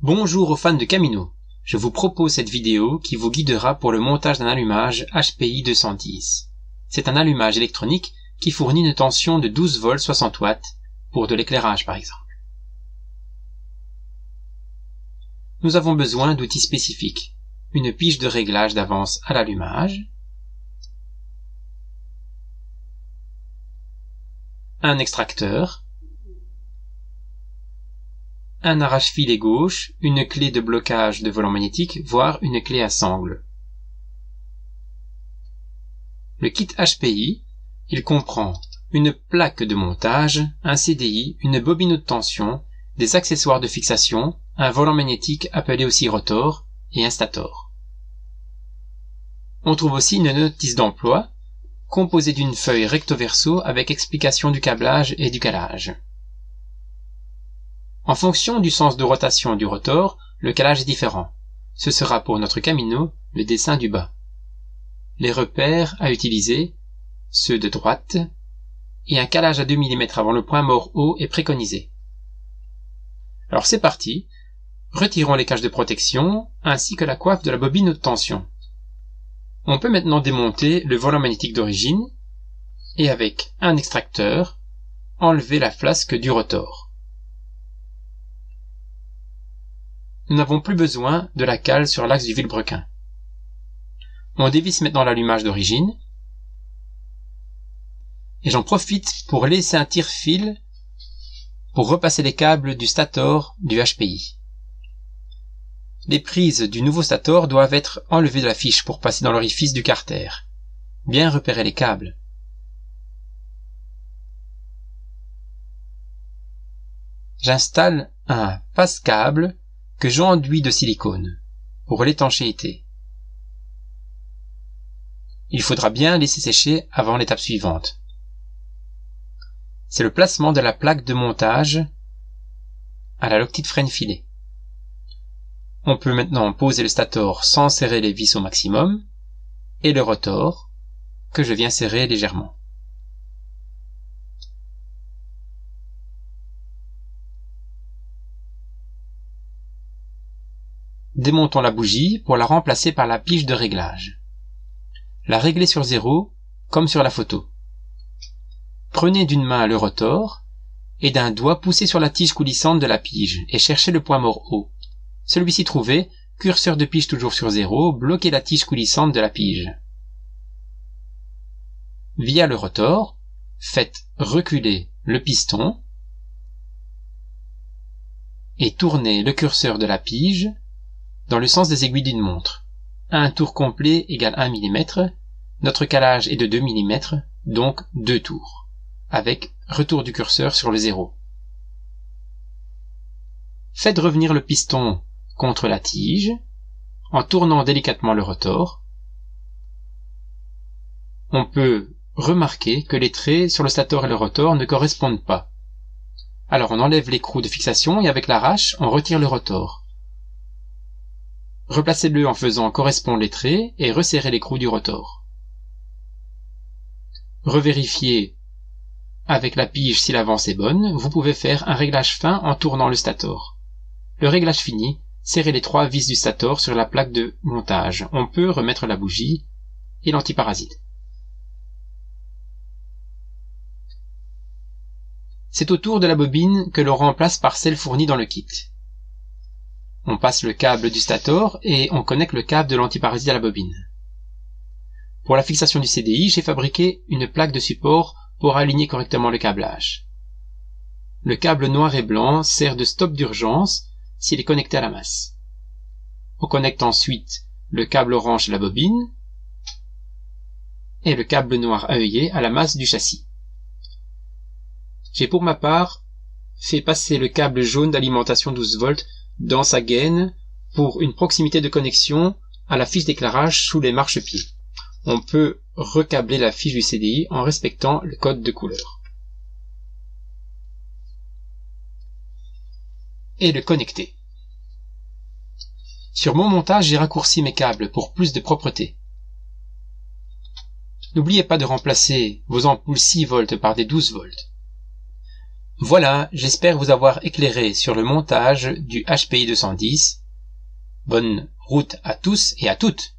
Bonjour aux fans de Camino, je vous propose cette vidéo qui vous guidera pour le montage d'un allumage HPI 210. C'est un allumage électronique qui fournit une tension de 12 volts 60 watts pour de l'éclairage par exemple. Nous avons besoin d'outils spécifiques, une pige de réglage d'avance à l'allumage, un extracteur, un arrache-filet gauche, une clé de blocage de volant magnétique, voire une clé à sangle. Le kit HPI, il comprend une plaque de montage, un CDI, une bobine haute tension, des accessoires de fixation, un volant magnétique appelé aussi rotor et un stator. On trouve aussi une notice d'emploi, composée d'une feuille recto-verso avec explication du câblage et du calage. En fonction du sens de rotation du rotor, le calage est différent. Ce sera pour notre Camino le dessin du bas. Les repères à utiliser, ceux de droite, et un calage à 2 mm avant le point mort haut est préconisé. Alors c'est parti, retirons les caches de protection ainsi que la coiffe de la bobine haute tension. On peut maintenant démonter le volant magnétique d'origine et avec un extracteur, enlever la flasque du rotor. Nous n'avons plus besoin de la cale sur l'axe du vilebrequin. On dévisse maintenant l'allumage d'origine et j'en profite pour laisser un tire-fil pour repasser les câbles du stator du HPI. Les prises du nouveau stator doivent être enlevées de la fiche pour passer dans l'orifice du carter. Bien repérer les câbles. J'installe un passe-câble que j'enduis de silicone pour l'étanchéité. Il faudra bien laisser sécher avant l'étape suivante. C'est le placement de la plaque de montage à la loctite freine filet. On peut maintenant poser le stator sans serrer les vis au maximum et le rotor que je viens serrer légèrement. Démontons la bougie pour la remplacer par la pige de réglage. La régler sur 0 comme sur la photo. Prenez d'une main le rotor et d'un doigt poussez sur la tige coulissante de la pige et cherchez le point mort haut. Celui-ci trouvé, curseur de pige toujours sur 0, bloquez la tige coulissante de la pige. Via le rotor, faites reculer le piston et tournez le curseur de la pige dans le sens des aiguilles d'une montre. Un tour complet égale 1 mm. Notre calage est de 2 mm, donc 2 tours, avec retour du curseur sur le 0. Faites revenir le piston contre la tige, en tournant délicatement le rotor. On peut remarquer que les traits sur le stator et le rotor ne correspondent pas. Alors on enlève l'écrou de fixation et avec l'arrache, on retire le rotor. Replacez-le en faisant correspondre les traits et resserrez l'écrou du rotor. Revérifiez avec la pige si l'avance est bonne, vous pouvez faire un réglage fin en tournant le stator. Le réglage fini, serrez les 3 vis du stator sur la plaque de montage. On peut remettre la bougie et l'antiparasite. C'est au tour de la bobine que l'on remplace par celle fournie dans le kit. On passe le câble du stator et on connecte le câble de l'antiparasite à la bobine. Pour la fixation du CDI, j'ai fabriqué une plaque de support pour aligner correctement le câblage. Le câble noir et blanc sert de stop d'urgence s'il est connecté à la masse. On connecte ensuite le câble orange à la bobine et le câble noir à œillet à la masse du châssis. J'ai pour ma part fait passer le câble jaune d'alimentation 12 volts dans sa gaine pour une proximité de connexion à la fiche d'éclairage sous les marchepieds. On peut recabler la fiche du CDI en respectant le code de couleur. Et le connecter. Sur mon montage, j'ai raccourci mes câbles pour plus de propreté. N'oubliez pas de remplacer vos ampoules 6 volts par des 12 volts. Voilà, j'espère vous avoir éclairé sur le montage du HPI 210. Bonne route à tous et à toutes!